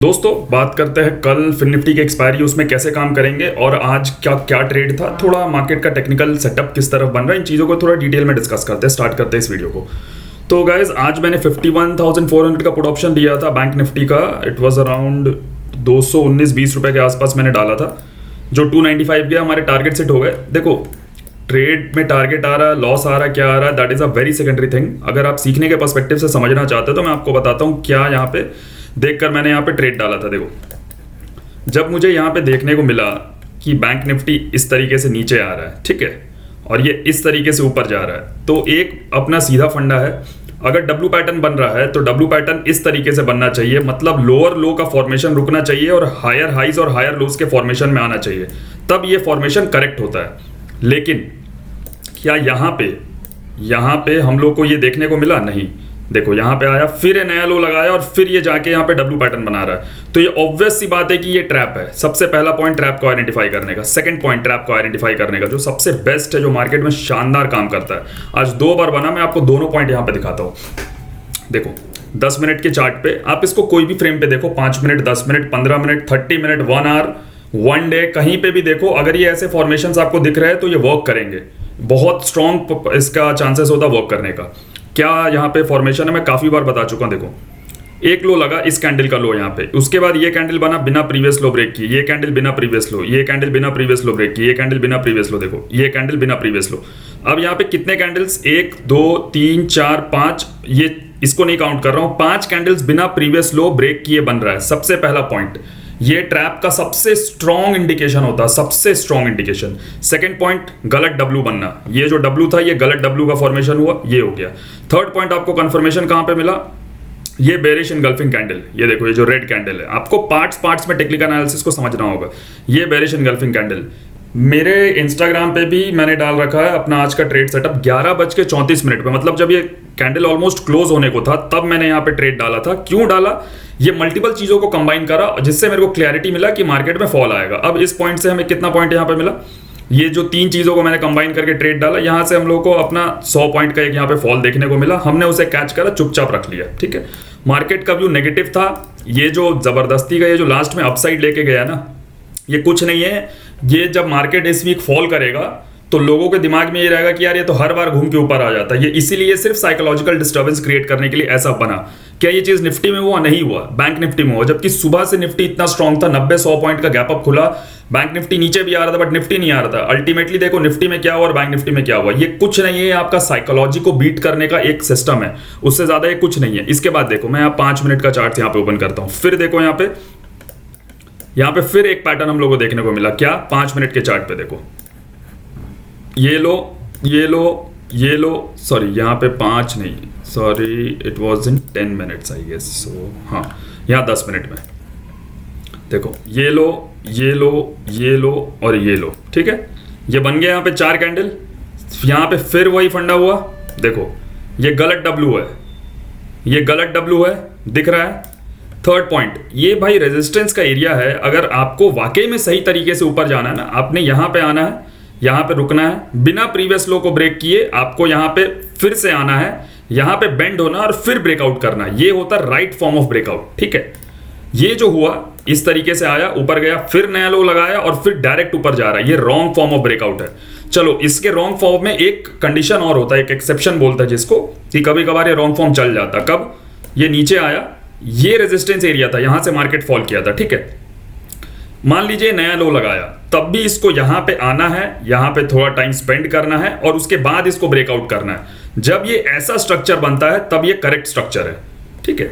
दोस्तों बात करते हैं कल फिन निफ्टी की एक्सपायरी उसमें कैसे काम करेंगे और आज क्या क्या ट्रेड था, थोड़ा मार्केट का टेक्निकल सेटअप किस तरफ बन रहा है, इन चीज़ों को थोड़ा डिटेल में डिस्कस करते हैं। स्टार्ट करते हैं इस वीडियो को। तो गाइज आज मैंने 51,400 का पुट ऑप्शन लिया था बैंक निफ्टी का। इट वाज अराउंड 219-20 रुपये के आसपास मैंने डाला था, जो 295 गया। हमारे टारगेट सेट हो गए। देखो ट्रेड में टारगेट आ रहा है, लॉस आ रहा है, क्या आ रहा है, that is a very secondary thing. अगर आप सीखने के पर्सपेक्टिव से समझना चाहते हो तो मैं आपको बताता हूँ क्या यहाँ पे देखकर मैंने यहाँ पे ट्रेड डाला था। देखो जब मुझे यहाँ पे देखने को मिला कि बैंक निफ्टी इस तरीके से नीचे आ रहा है, ठीक है, और ये इस तरीके से ऊपर जा रहा है, तो एक अपना सीधा फंडा है, अगर डब्ल्यू पैटर्न बन रहा है तो डब्ल्यू पैटर्न इस तरीके से बनना चाहिए, मतलब लोअर लो का फॉर्मेशन रुकना चाहिए और हायर हाइज और हायर लोज के फॉर्मेशन में आना चाहिए, तब ये फॉर्मेशन करेक्ट होता है। लेकिन क्या यहाँ पे हम लोग को ये देखने को मिला? नहीं। देखो यहाँ पे आया, फिर ये नया लो लगाया और फिर ये जाके यहाँ पे डब्ल्यू पैटर्न बना रहा है, तो ये ऑब्वियस सी बात है कि ये ट्रैप है। सबसे पहला पॉइंट ट्रैप को आइडेंटिफाई करने का। सेकंड पॉइंट ट्रैप को आइडेंटिफाई करने का जो सबसे बेस्ट है, जो मार्केट में शानदार काम करता है। आज 2 बार बना, मैं आपको दोनों पॉइंट यहाँ पे दिखाता हूँ। देखो 10 मिनट के चार्ट पे आप इसको कोई भी फ्रेम पे देखो, 5 minute, 10 minute, 15 minute, 30 minute, 1 hour, 1 day, कहीं पे भी देखो, अगर ये ऐसे फॉर्मेशंस आपको दिख रहे हैं तो ये वर्क करेंगे। बहुत स्ट्रॉन्ग इसका चांसेस होता वर्क करने का। क्या यहाँ पे फॉर्मेशन है, मैं काफी बार बता चुका हूँ। देखो एक लो लगा, इस कैंडल का लो यहाँ पे, उसके बाद ये कैंडल बना बिना प्रीवियस लो ब्रेक की, ये कैंडल बिना प्रीवियस लो, ये कैंडल बिना प्रीवियस लो ब्रेक की, ये कैंडल बिना प्रीवियस लो, देखो ये कैंडल बिना प्रीवियस लो। अब यहाँ पे कितने कैंडल्स, 1 2 3 4 5, ये इसको नहीं काउंट कर रहा हूँ, 5 कैंडल्स बिना प्रीवियस लो ब्रेक किए बन रहा है। सबसे पहला पॉइंट, ये ट्रैप का सबसे स्ट्रॉन्ग इंडिकेशन होता है, सबसे स्ट्रॉन्ग इंडिकेशन। सेकंड पॉइंट, गलत डब्ल्यू बनना, ये जो डब्ल्यू था ये गलत डब्ल्यू का फॉर्मेशन हुआ, ये हो गया। थर्ड पॉइंट आपको कंफर्मेशन कहां पे मिला, ये बेरिश इनगल्फिंग कैंडल, ये देखो ये जो रेड कैंडल है, आपको पार्ट्स में टेक्निकल एनालिसिस को समझना होगा। ये बेरिश इनगल्फिंग कैंडल, मेरे इंस्टाग्राम पे भी मैंने डाल रखा है अपना आज का ट्रेड सेटअप 11:34 पे, मतलब जब ये कैंडल ऑलमोस्ट क्लोज होने को था तब मैंने यहाँ पे ट्रेड डाला था। क्यों डाला? ये मल्टीपल चीजों को कंबाइन करा जिससे मेरे को क्लैरिटी मिला कि मार्केट में फॉल आएगा। अब इस पॉइंट से हमें कितना पॉइंट यहाँ पे मिला, ये जो 3 चीजों को मैंने कंबाइन करके ट्रेड डाला, यहाँ से हम लोग को अपना 100 पॉइंट का एक यहाँ पे फॉल देखने को मिला। हमने उसे कैच करा, चुपचाप रख लिया, ठीक है। मार्केट का व्यू नेगेटिव था, ये जो जबरदस्ती का ये जो लास्ट में अपसाइड लेके गया ना, ये कुछ नहीं है। ये जब मार्केट इस वीक फॉल करेगा तो लोगों के दिमाग में ये रहेगा कि यार ये तो हर बार घूम के ऊपर आ जाता है, ये इसीलिए सिर्फ साइकोलॉजिकल डिस्टर्बेंस क्रिएट करने के लिए ऐसा बना। क्या ये चीज निफ्टी में हुआ? नहीं हुआ, बैंक निफ्टी में हुआ। जबकि सुबह से निफ्टी इतना स्ट्रांग था, 90-100 पॉइंट का गैप अप खुला, बैंक निफ्टी नीचे भी आ रहा था बट निफ्टी नहीं आ रहा था। अल्टीमेटली देखो निफ्टी में क्या हुआ और बैंक निफ्टी में क्या हुआ, ये कुछ नहीं है, आपका साइकोलॉजी को बीट करने का एक सिस्टम है, उससे ज्यादा ये कुछ नहीं है। इसके बाद देखो मैं 5 मिनट का चार्ट यहाँ पे ओपन करता हूँ, फिर देखो यहाँ पे फिर एक पैटर्न हम लोगों को देखने को मिला। क्या? 5 मिनट के चार्ट पे देखो, ये लो, सॉरी यहाँ पे 5 नहीं, sorry it was in 10 minutes I guess, so हाँ यहाँ 10 मिनट में देखो, ये लो और ये लो, ठीक है, ये बन गया यहाँ पे 4 कैंडल। यहाँ पे फिर वही फंडा हुआ, देखो ये गलत डब्ल्यू है, दिख रहा है। थर्ड पॉइंट, ये भाई रेजिस्टेंस का एरिया है। अगर आपको वाकई में सही तरीके से ऊपर जाना है ना, आपने यहाँ पे आना है, यहाँ पे रुकना है, बिना प्रीवियस लो को ब्रेक किए आपको यहाँ पे फिर से आना है, यहाँ पे बेंड होना और फिर ब्रेकआउट करना, ये होता है राइट फॉर्म ऑफ ब्रेकआउट, ठीक है। ये जो हुआ इस तरीके से आया, ऊपर गया, फिर नया लो लगाया और फिर डायरेक्ट ऊपर जा रहा है, ये रॉन्ग फॉर्म ऑफ ब्रेकआउट है। चलो इसके रॉन्ग फॉर्म में एक कंडीशन और होता है, एक एक्सेप्शन बोलता है जिसको, कि कभी कभार ये रॉन्ग फॉर्म चल जाता। कब? ये नीचे आया, ये रेजिस्टेंस एरिया था, यहां से मार्केट फॉल किया था, ठीक है। मान लीजिए नया लो लगाया, तब भी इसको यहां पे आना है, यहां पे थोड़ा टाइम स्पेंड करना है और उसके बाद इसको ब्रेकआउट करना है। जब ये ऐसा स्ट्रक्चर बनता है तब ये करेक्ट स्ट्रक्चर है, ठीक है।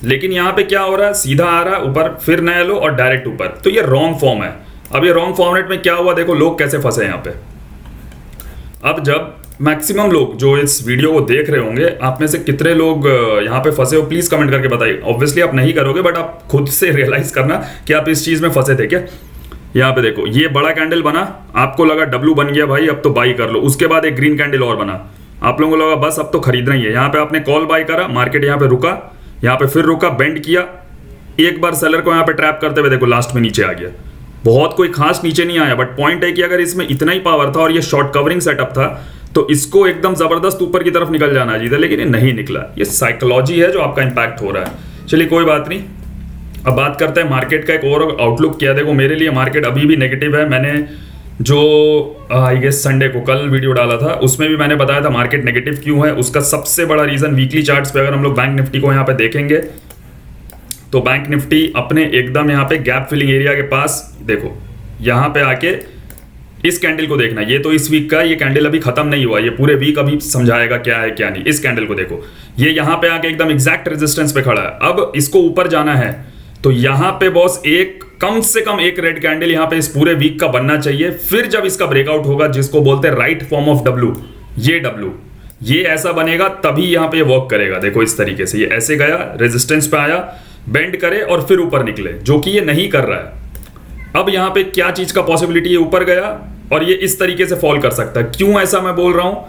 लेकिन यहां पे क्या हो रहा है, सीधा आ रहा है ऊपर, फिर नया लो और डायरेक्ट ऊपर, तो ये रॉन्ग फॉर्म है। अब ये रॉन्ग फॉर्मेट में क्या हुआ, देखो लोग कैसे फंसे यहाँ पे। अब जब मैक्सिमम लोग जो इस वीडियो को देख रहे होंगे, आप में से कितने लोग यहाँ पे फंसे हो, प्लीज कमेंट करके बताइए। ऑब्वियसली आप नहीं करोगे बट आप खुद से रियलाइज करना कि आप इस चीज में फंसे थे क्या। यहाँ पे देखो ये बड़ा कैंडल बना, आपको लगा डब्ल्यू बन गया भाई, अब तो बाई कर लो। उसके बाद एक ग्रीन कैंडल और बना, आप लोगों को लगा बस अब तो खरीदना ही है। यहाँ पे आपने कॉल बाई करा, मार्केट यहाँ पे रुका, यहाँ पे फिर रुका, बेंड किया, एक बार सेलर को यहाँ पे ट्रैप करते हुए देखो लास्ट में नीचे आ गया। बहुत कोई खास नीचे नहीं आया, बट पॉइंट है कि अगर इसमें इतना ही पावर था और ये शॉर्ट कवरिंग सेटअप था तो इसको एकदम जबरदस्त ऊपर की तरफ निकल जाना चाहिए था, लेकिन ये नहीं निकला। ये साइकोलॉजी है जो आपका इंपैक्ट हो रहा है। चलिए कोई बात नहीं, अब बात करते हैं मार्केट का एक और आउटलुक किया। देखो मेरे लिए मार्केट अभी भी नेगेटिव है। मैंने जो आई गेस संडे को कल वीडियो डाला था उसमें भी मैंने बताया था मार्केट नेगेटिव क्यों है। उसका सबसे बड़ा रीज़न वीकली चार्ट्स पे अगर हम लोग बैंक निफ्टी को यहाँ पे देखेंगे तो बैंक निफ्टी अपने एकदम यहाँ पे गैप फिलिंग एरिया के पास, देखो यहाँ पे आके इस कैंडल को देखना, ये तो इस वीक का, ये कैंडल अभी खत्म नहीं हुआ, ये पूरे वीक अभी समझाएगा क्या है क्या नहीं। इस कैंडल को देखो, ये यहाँ पे आके एकदम एग्जैक्ट रेजिस्टेंस पे खड़ा है। अब इसको ऊपर जाना है तो यहाँ पे बॉस एक कम से कम एक रेड कैंडल यहाँ पे इस पूरे वीक का बनना चाहिए। फिर जब इसका ब्रेकआउट होगा, जिसको बोलते हैं राइट फॉर्म ऑफ डब्ल्यू, ये ऐसा बनेगा तभी यहाँ पे वर्क करेगा। देखो इस तरीके से ये ऐसे गया, रेजिस्टेंस पे आया, बेंड करे और फिर ऊपर निकले, जो कि ये नहीं कर रहा है। अब यहाँ पे क्या चीज का पॉसिबिलिटी है, ऊपर गया और ये इस तरीके से फॉल कर सकता है। क्यों ऐसा मैं बोल रहा हूँ,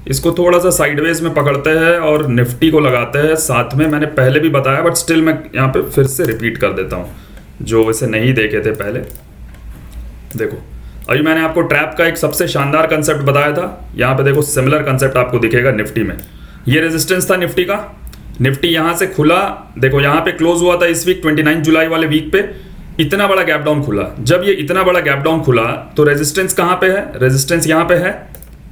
इसको थोड़ा सा साइडवेज में पकड़ते हैं और निफ्टी को लगाते हैं साथ में। मैंने पहले भी बताया बट स्टिल मैं यहाँ पे फिर से रिपीट कर देता हूँ जो वैसे नहीं देखे थे पहले। देखो अभी मैंने आपको ट्रैप का एक सबसे शानदार कंसेप्ट बताया था। यहाँ पे देखो सिमिलर कंसेप्ट आपको दिखेगा निफ्टी में। ये रेजिस्टेंस था निफ्टी का, निफ्टी यहाँ से खुला, देखो यहाँ पे क्लोज हुआ था इस वीक 29 जुलाई वाले वीक पे, इतना बड़ा गैप डाउन खुला। जब ये इतना बड़ा गैप डाउन खुला तो रेजिस्टेंस कहाँ पे है, रेजिस्टेंस यहाँ पे है,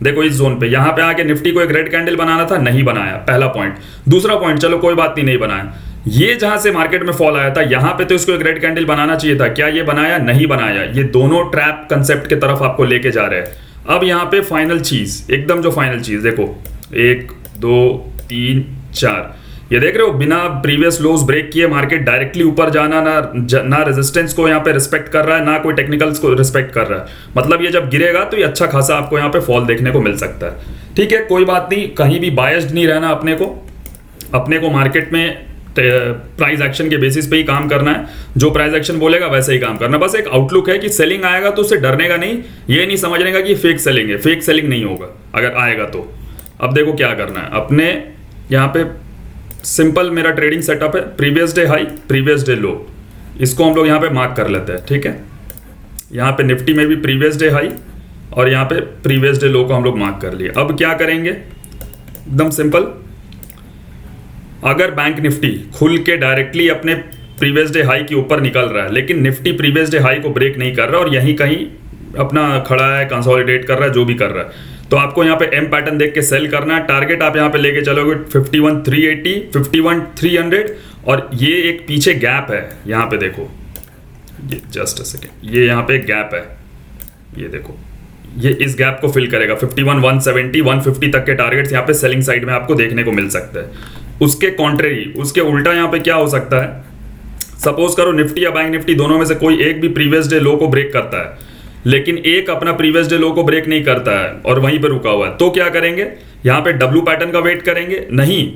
देखो इस जोन पे। यहाँ पे आके निफ्टी को एक रेड कैंडल बनाना था, नहीं बनाया, पहला पॉइंट। दूसरा पॉइंट, चलो कोई बात नहीं बनाया। ये जहां से मार्केट में फॉल आया था यहाँ पे तो इसको एक रेड कैंडल बनाना चाहिए था, क्या ये बनाया, नहीं बनाया। ये दोनों ट्रैप कंसेप्ट की तरफ आपको लेके जा रहे हैं। अब यहाँ पे फाइनल चीज, एकदम जो फाइनल चीज, देखो 1 2 3 4, ये देख रहे हो, बिना प्रीवियस लोज ब्रेक किए मार्केट डायरेक्टली ऊपर जाना, ना रेजिस्टेंस को यहाँ पे रिस्पेक्ट कर रहा है, ना कोई टेक्निकल्स को रिस्पेक्ट कर रहा है। मतलब ये जब गिरेगा तो ये अच्छा खासा आपको यहाँ पे फॉल देखने को मिल सकता है। ठीक है, कोई बात नहीं, कहीं भी बायस्ड नहीं रहना अपने को मार्केट में प्राइस एक्शन के बेसिस पे ही काम करना है। जो प्राइस एक्शन बोलेगा वैसे ही काम करना। बस एक आउटलुक है कि सेलिंग आएगा तो उससे डरने का नहीं, ये नहीं समझने का कि फेक सेलिंग है। फेक सेलिंग नहीं होगा अगर आएगा तो। अब देखो क्या करना है, अपने यहाँ पे सिंपल मेरा ट्रेडिंग सेटअप है, previous day high previous day लो, इसको हम लोग यहाँ पे मार्क कर लेते हैं। ठीक है, यहाँ पे निफ्टी में भी प्रीवियस डे हाई और यहाँ पे प्रीवियस डे लो को हम लोग मार्क कर लिए। अब क्या करेंगे, एकदम सिंपल, अगर बैंक निफ्टी खुल के डायरेक्टली अपने प्रीवियस डे हाई के ऊपर निकल रहा है लेकिन निफ्टी प्रीवियस डे हाई को ब्रेक नहीं कर रहा और यहीं कहीं अपना खड़ा है, कंसोलिडेट कर रहा है, जो भी कर रहा है, तो आपको यहाँ पे एम पैटर्न देख के सेल करना है। टारगेट आप यहाँ पे लेके चलोगे 51,380, 51,300 और ये एक पीछे गैप है, यहाँ पे देखो, ये जस्ट अ सेकेंड, ये यहाँ पे एक गैप है, ये देखो, ये इस गैप को फिल करेगा। 51,170, 150 तक के टारगेट्स यहाँ पे सेलिंग साइड में आपको देखने को मिल सकता है। उसके कॉन्ट्रेरी, उसके उल्टा यहाँ पे क्या हो सकता है, सपोज करो निफ्टी या बैंक निफ्टी दोनों में से कोई एक भी प्रीवियस डे लो को ब्रेक करता है लेकिन एक अपना प्रीवियस डे लो को ब्रेक नहीं करता है और वहीं पे रुका हुआ है, तो क्या करेंगे, यहाँ पे डब्ल्यू पैटर्न का वेट करेंगे। नहीं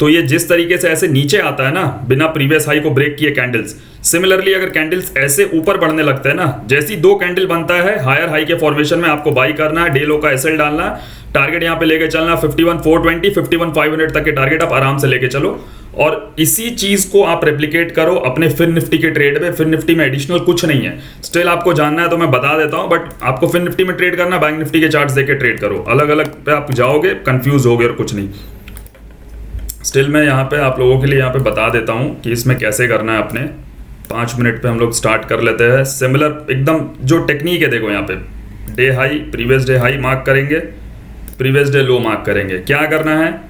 तो ये जिस तरीके से ऐसे नीचे आता है ना बिना प्रीवियस हाई को ब्रेक किए कैंडल्स, सिमिलरली अगर कैंडल्स ऐसे ऊपर बढ़ने लगते हैं ना, जैसी दो कैंडल बनता है हायर हाई के फॉर्मेशन में, आपको बाई करना है, डे लो का एसएल डालना है, टारगेट यहाँ पे लेके चलना 51,420, 51,500 तक के टारगेट आप आराम से लेके चलो और इसी चीज को आप रेप्लिकेट करो अपने फिन निफ्टी के ट्रेड में। फिन निफ्टी में एडिशनल कुछ नहीं है, स्टिल आपको जानना है तो मैं बता देता हूं, बट आपको फिन निफ्टी में ट्रेड करना, बैंक निफ्टी के चार्ट्स देके ट्रेड करो, अलग अलग पे आप जाओगे कंफ्यूज होगे और कुछ नहीं। स्टिल मैं यहाँ पे आप लोगों के लिए यहाँ पे बता देता हूँ कि इसमें कैसे करना है। अपने 5 मिनट पे हम लोग स्टार्ट कर लेते हैं। सिमिलर एकदम जो टेक्निक है, देखो यहाँ पे day high previous day high mark करेंगे, प्रीवियस डे लो मार्क करेंगे। क्या करना है,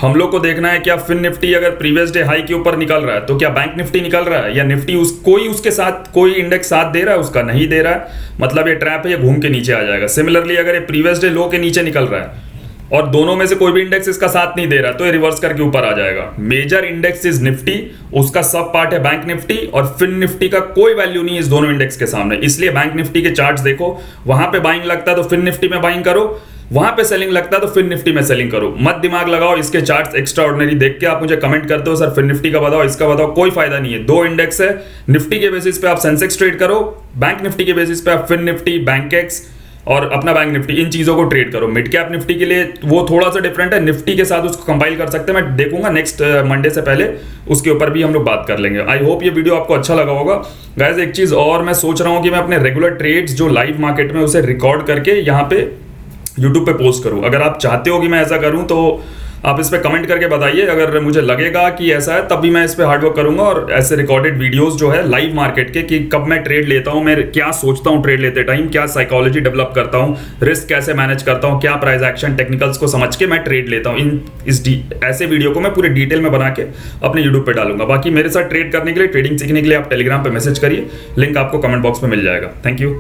हम लोग को देखना है क्या फिन निफ्टी अगर प्रीवियस डे हाई के ऊपर निकल रहा है तो क्या बैंक निफ्टी निकल रहा है या निफ्टी कोई उसके साथ कोई इंडेक्स साथ दे रहा है, उसका नहीं दे रहा है, मतलब ये ट्रैप है, ये घूम के नीचे आ जाएगा। सिमिलरली अगर ये प्रीवियस डे लो के नीचे निकल रहा है और दोनों में से कोई भी इंडेक्स इसका साथ नहीं दे रहा तो ये रिवर्स करके ऊपर आ जाएगा। मेजर इंडेक्स इज निफ्टी, उसका सब पार्ट है बैंक निफ्टी और फिन निफ्टी का कोई वैल्यू नहीं है इस दोनों इंडेक्स के सामने। इसलिए बैंक निफ्टी के चार्ट्स देखो, वहां पे बाइंग लगता है तो फिन निफ्टी में बाइंग करो, वहां पे सेलिंग लगता है तो फिन निफ्टी में सेलिंग करो। मत दिमाग लगाओ, इसके चार्ट्स एक्स्ट्रा ऑर्डिनरी देख के आप मुझे कमेंट करते हो सर फिन निफ्टी का बताओ, इसका बताओ, कोई फायदा नहीं है। दो इंडेक्स है, निफ्टी के बेसिस पे आप सेंसेक्स ट्रेड करो, बैंक निफ्टी के बेसिस पे आप फिन निफ्टी, बैंकेक्स और अपना बैंक निफ्टी, इन चीजों को ट्रेड करो। मिड कैप निफ्टी के लिए वो थोड़ा सा डिफरेंट है, निफ्टी के साथ उसको कंपाइल कर सकते हैं, मैं देखूंगा नेक्स्ट मंडे से पहले, उसके ऊपर भी हम लोग बात कर लेंगे। आई होप ये वीडियो आपको अच्छा लगा होगा गाइस। एक चीज और मैं सोच रहा हूँ कि मैं अपने रेगुलर ट्रेड्स जो लाइव मार्केट में उसे रिकॉर्ड करके यहाँ पे यूट्यूब पे पोस्ट करूँ। अगर आप चाहते हो कि मैं ऐसा करूँ तो आप इस पर कमेंट करके बताइए। अगर मुझे लगेगा कि ऐसा है तब भी मैं इस पर हार्डवर्क करूंगा और ऐसे रिकॉर्डेड वीडियोस जो है लाइव मार्केट के कि कब मैं ट्रेड लेता हूं, मैं क्या सोचता हूं ट्रेड लेते टाइम, क्या साइकोलॉजी डेवलप करता हूं, रिस्क कैसे मैनेज करता हूं, क्या प्राइस एक्शन टेक्निकल्स को समझ के मैं ट्रेड लेता हूं, ऐसे वीडियो को मैं पूरे डिटेल में बना के अपने यूट्यूब पे डालूंगा। बाकी मेरे साथ ट्रेड करने के लिए, ट्रेडिंग सीखने के लिए आप टेलीग्राम पे मैसेज करिए, लिंक आपको कमेंट बॉक्स में मिल जाएगा। Thank you.